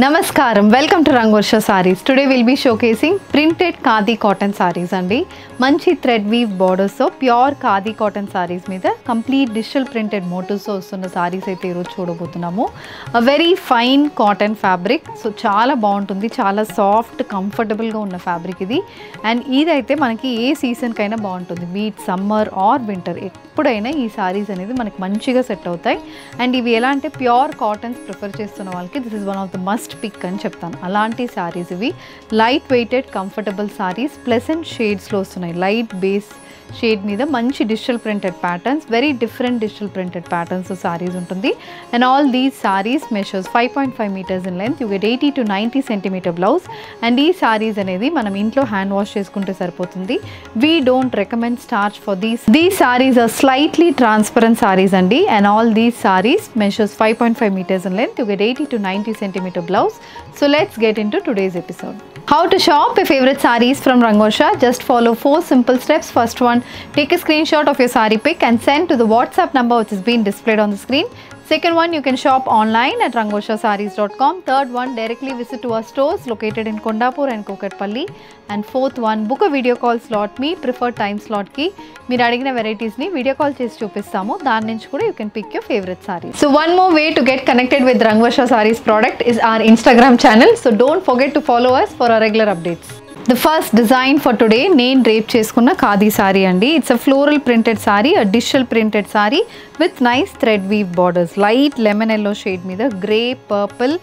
Namaskaram, welcome to Rangorsha Sarees. Today we'll be showcasing printed khadi cotton sarees andi. Manchi thread weave borders so pure khadi cotton sarees meeda complete digital printed motifs so ustunna sarees aithe ee roju chodabothunnamu. A very fine cotton fabric, so chaala baaguntundi, chaala soft comfortable ga unna fabric idi, and idaithe manaki ee season kaina baaguntundi, be it summer or winter eppudaina ee sarees anedi manaki manchiga set avutayi. And ivi ela ante pure cottons prefer chestunna valki this is one of the must pick అని చెప్తాను. అలాంటి సారీస్ ఇవి light weighted comfortable sarees, pleasant షేడ్స్లో వస్తున్నాయి. Light base shade మీద మంచి digital printed patterns, very different digital printed patterns sarees ఉంటుంది. And all these sarees measures 5.5 meters in length. You get 80 to 90 centimeter blouse. And ఈ సారీస్ అనేది మనం ఇంట్లో హ్యాండ్ వాష్ చేసుకుంటే సరిపోతుంది. We don't recommend starch for these sarees are slightly transparent sarees అండి. And all these sarees measures 5.5 meters in length. You get 80 to 90 centimeter blouse. So let's get into today's episode. How to shop your favorite sarees from Rangorsha? Just follow 4 simple steps. First one, take a screenshot of your saree pic and send to the WhatsApp number which is being displayed on the screen. Second one, you can shop online at rangorshasarees.com. Third one, directly visit to our stores located in Kondapur and Kokatpalli. And fourth one, book a video call slot. Me preferred time slot ki meer adigina varieties ni video call chesi chupistamu. Dani nunchi kuda you can pick your favorite sarees. So one more way to get connected with Rangorsha Sarees product is our Instagram channel. So don't forget to follow us for our regular updates. The first design for today, నేను drape చేసుకున్న ఖాదీ సారీ అండి. It's a floral printed saree, a digital printed saree with nice thread weave borders. Light lemon yellow shade మీద grey, purple,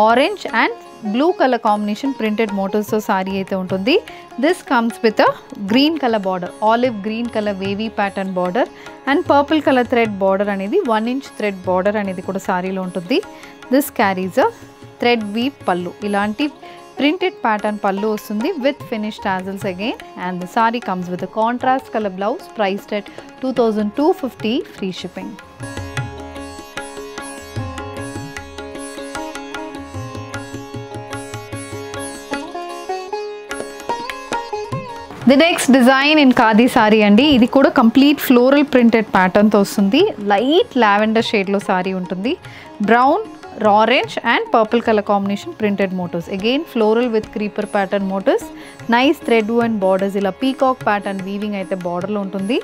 orange and blue colour combination printed మోటివ్స్తో సారీ అయితే ఉంటుంది. This comes with a green colour border, olive green colour wavy pattern border and purple colour thread border అనేది 1 inch thread border అనేది కూడా సారీలో ఉంటుంది. This carries a thread weave పళ్ళు. ఇలాంటి printed pattern pallu ostundi with finished tassels again, and the saree comes with a contrast color blouse priced at 2250 free shipping. The next design in khadi saree andi, idi kuda complete floral printed pattern tho ostundi. Light lavender shade lo saree untundi. Brown, orange and purple color combination printed motifs, again floral with creeper pattern motifs, nice thread and borders. Ila peacock pattern weaving aithe border lo untundi.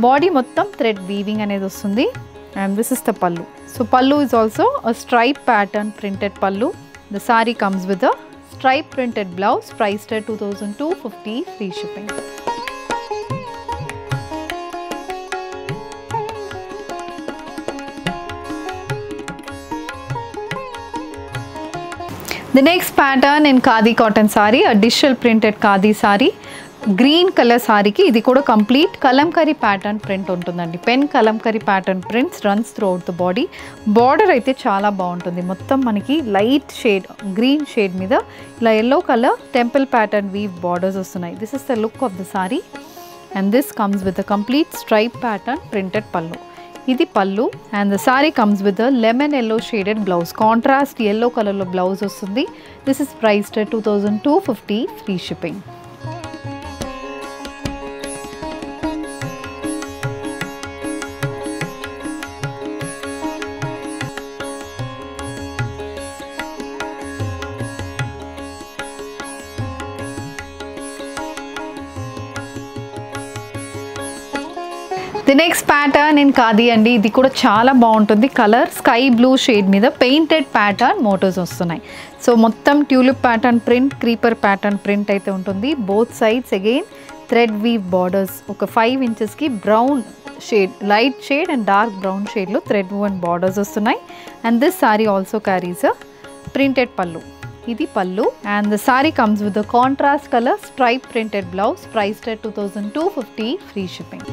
Body mottam thread weaving anedi vastundi. And this is the pallu. So pallu is also a stripe pattern printed pallu. The saree comes with a stripe printed blouse priced at 2250 free shipping. The next pattern in khadi cotton saree, a digital printed khadi saree. Green colour సారీకి ఇది కూడా complete kalamkari pattern print ఉంటుందండి. Pen kalamkari pattern prints runs throughout the body. Border అయితే చాలా బాగుంటుంది. మొత్తం మనకి light shade green shade మీద ఇలా yellow colour temple pattern weave borders వస్తున్నాయి. This is the look of the saree and this comes with a complete stripe pattern printed pallu. ఇది pallu and the saree comes with a lemon yellow shaded blouse. Contrast yellow కలర్లో blouse వస్తుంది. This is priced at 2250 free shipping. The next pattern in khadi అండి, ఇది కూడా చాలా బాగుంటుంది. Colour sky blue shade మీద painted pattern motifs వస్తున్నాయి. సో మొత్తం tulip pattern print, creeper pattern print అయితే ఉంటుంది. Both sides again thread weave borders. ఒక 5 inchesకి brown shade, light shade and dark brown షేడ్లో థ్రెడ్ అండ్ బార్డర్స్ వస్తున్నాయి. And this saree also carries a printed pallu. ఇది pallu and the saree comes with a contrast colour stripe printed blouse priced at 2250 free shipping.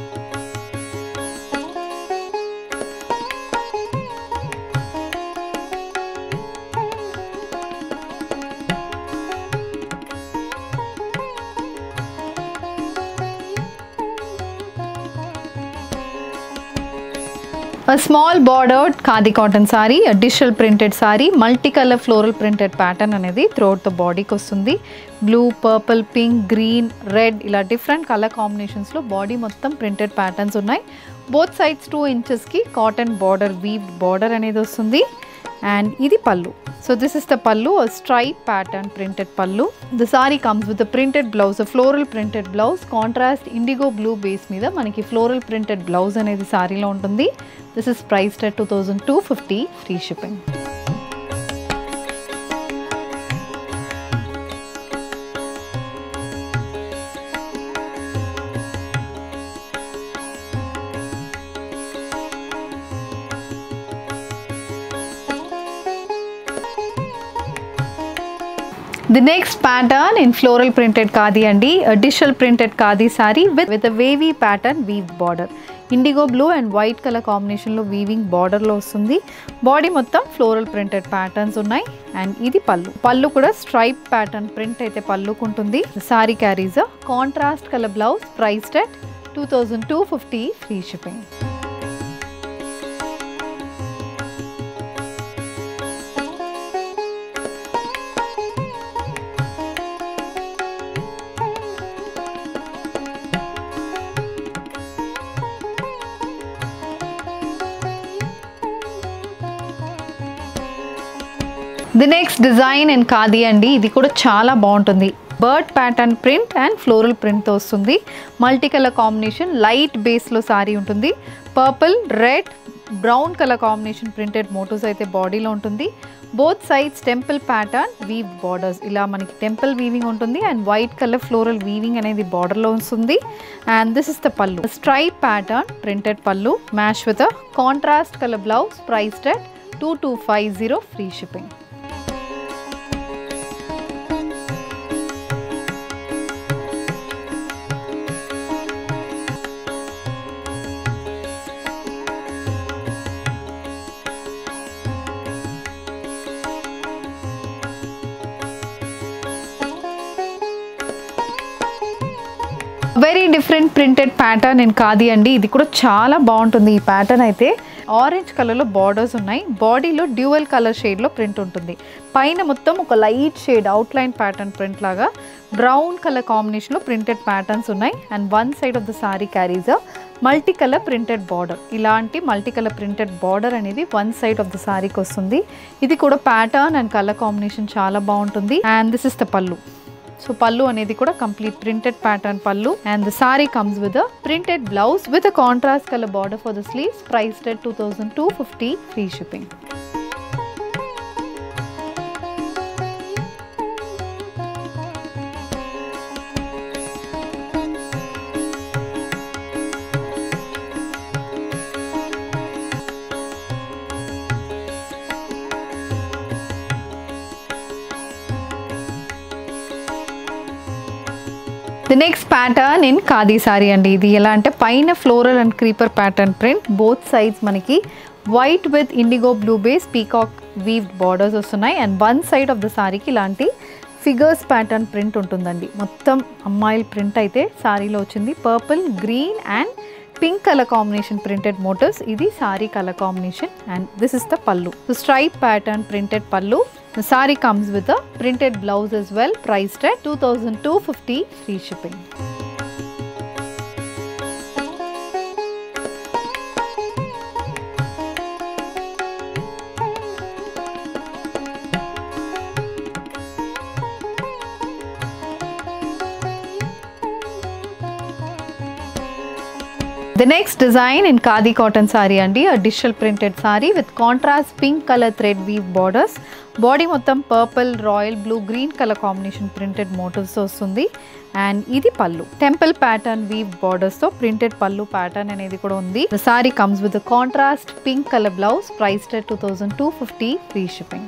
A small bordered khadi cotton saree, a digital printed saree, multicolor floral printed pattern అనేది throughout the body కి వస్తుంది. Blue, purple, pink, green, red ఇలా different colour కాంబినేషన్స్లో body మొత్తం printed patterns ఉన్నాయి. Both sides 2 inchesకి cotton border weaved border అనేది వస్తుంది. and ఇది pallu. So this is the pallu, a stripe pattern printed pallu. The saree comes with a printed blouse, a floral printed blouse, contrast indigo blue base మీద మనకి floral printed blouse అనేది సారీలో ఉంటుంది. This is priced at 2250, free shipping. The next pattern in floral printed khadi andi, a digital printed khadi saree with a wavy pattern weave border. Indigo blue and white color combination lo weaving border lo vastundi. Body mottam floral printed patterns unnai and idi pallu. Pallu kuda stripe pattern print aithe pallu kuntundi. The saree carries a contrast color blouse priced at 2250, free shipping. The next design in khadi andi, ఇది కూడా చాలా బాగుంటుంది. Bird pattern print and floral print తో వస్తుంది. Multi colour combination, light base లో సారీ ఉంటుంది. Purple, red, brown colour combination printed motifs అయితే బాడీలో ఉంటుంది. Both sides temple pattern weave borders, ఇలా మనకి టెంపుల్ వీవింగ్ ఉంటుంది and white colour floral weaving అనేది బార్డర్ లో వస్తుంది. And this is the pallu, stripe pattern printed pallu match with a contrast colour blouse priced at 2250, free shipping. Very different printed pattern in khadi అండి, ఇది కూడా చాలా బాగుంటుంది. ఈ ప్యాటర్న్ అయితే ఆరెంజ్ కలర్లో బార్డర్స్ ఉన్నాయి. బాడీలో డ్యూయల్ కలర్ షేడ్లో ప్రింట్ ఉంటుంది. పైన మొత్తం ఒక light shade outline pattern print లాగా బ్రౌన్ కలర్ కాంబినేషన్లో ప్రింటెడ్ ప్యాటర్న్స్ ఉన్నాయి. And one side of the sorry carries a multi colour printed border. ఇలాంటి మల్టీ కలర్ ప్రింటెడ్ బార్డర్ అనేది వన్ సైడ్ ఆఫ్ ద సారీకి వస్తుంది. ఇది కూడా ప్యాటర్న్ అండ్ కలర్ కాంబినేషన్ చాలా బాగుంటుంది. And this is the pallu. So pallu అనేది కూడా complete printed pattern pallu and the saree comes with a printed blouse with a contrast colour border for the sleeves priced at 2250, free shipping. The next pattern in khadi saree అండి, ఇది ఎలా అంటే పైన floral and creeper pattern print, both sides మనకి white with indigo blue base peacock weaved borders వస్తున్నాయి. And one side of the సారీకి ఇలాంటి figures pattern print ఉంటుందండి. మొత్తం అమ్మాయిల ప్రింట్ అయితే సారీలో వచ్చింది. Purple, green and pink colour combination printed motifs, ఇది saree colour combination. And this is the pallu, stripe pattern printed pallu. The saree comes with a printed blouse as well, priced at 2250, free shipping. The next design in khadi cotton saree andi, a digital printed saree with contrast pink color thread weave borders. Body మొత్తం purple, royal blue, green color combination printed motifs వస్తుంది. And ఇది పల్లు, temple pattern weave borders తో printed పల్లు pattern అనేది కూడా ఉంది. The saree comes with a contrast pink color blouse priced at 2250, free shipping.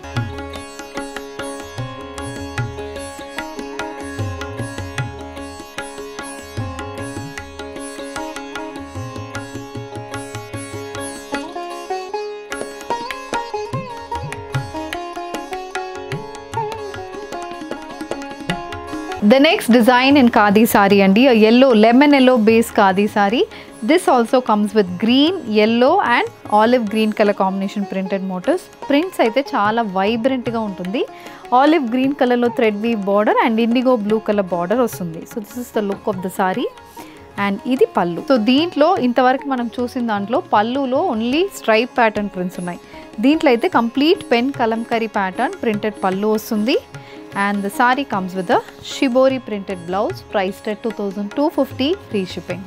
The next design in khadi saree andi, a yellow, lemon yellow base khadi saree. This also comes with green, yellow and olive green color combination printed motifs. Prints అయితే చాలా vibrant గా ఉంటుంది. Olive green colour లో thread weave border and indigo blue colour border వస్తుంది. So this is the look of the saree and ఇది pallu. So దీంట్లో ఇంతవరకు మనం చూసిన దాంట్లో పల్లులో ఓన్లీ స్ట్రైప్ ప్యాటర్న్ ప్రింట్స్ ఉన్నాయి. దీంట్లో అయితే complete pen kalamkari pattern printed పళ్ళు వస్తుంది. And the saree comes with a shibori printed blouse priced at 2250, free shipping.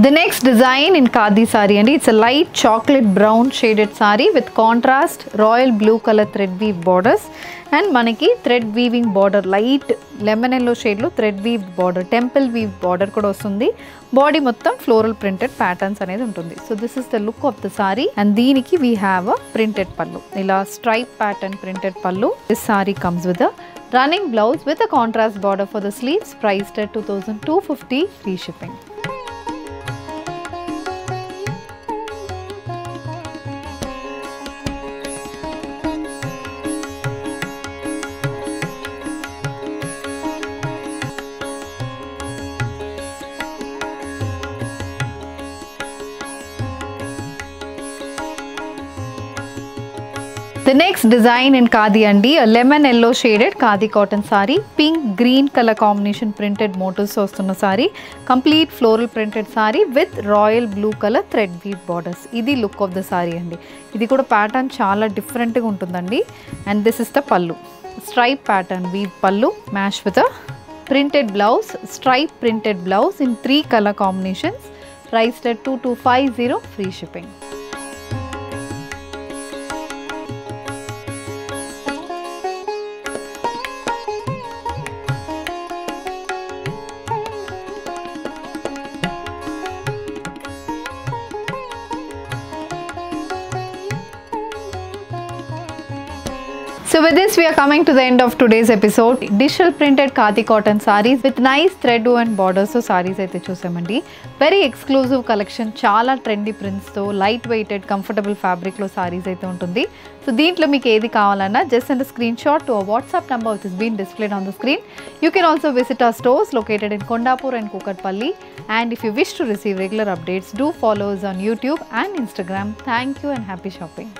The next design in Khadi saree and it's a light chocolate brown shaded saree with contrast royal blue color thread weave borders and manaki thread weaving border light lemon yellow shade lo thread weave border temple weave border kuda ostundi. Body mottam floral printed patterns anedi untundi. So this is the look of the saree and deeniki we have a printed pallu. Ila stripe pattern printed pallu. This saree comes with a running blouse with a contrast border for the sleeves priced at 2250, free shipping. The next design in Khadi andi, a lemon yellow shaded Khadi cotton saree, pink green color combination printed motifs ostunna saree, complete floral printed saree with royal blue color thread weave borders. Idi look of the saree andi. Idi kuda pattern chaala different ga untundandi and this is the pallu. Stripe pattern weave pallu match with a printed blouse, stripe printed blouse in 3 color combinations priced at 2250, free shipping. So with this we are coming to the end of today's episode. Digital printed Khadi cotton sarees with nice thread woven borders. So sarees aithe chusamandi. Very exclusive collection, chaala trendy prints tho light weighted comfortable fabric lo sarees aithe untundi. So deentlo meeku edi kavalana just send a screenshot to our WhatsApp number which is being displayed on the screen. You can also visit our stores located in Kondapur and Kukatpalli. And if you wish to receive regular updates, do follow us on YouTube and Instagram. Thank you and happy shopping.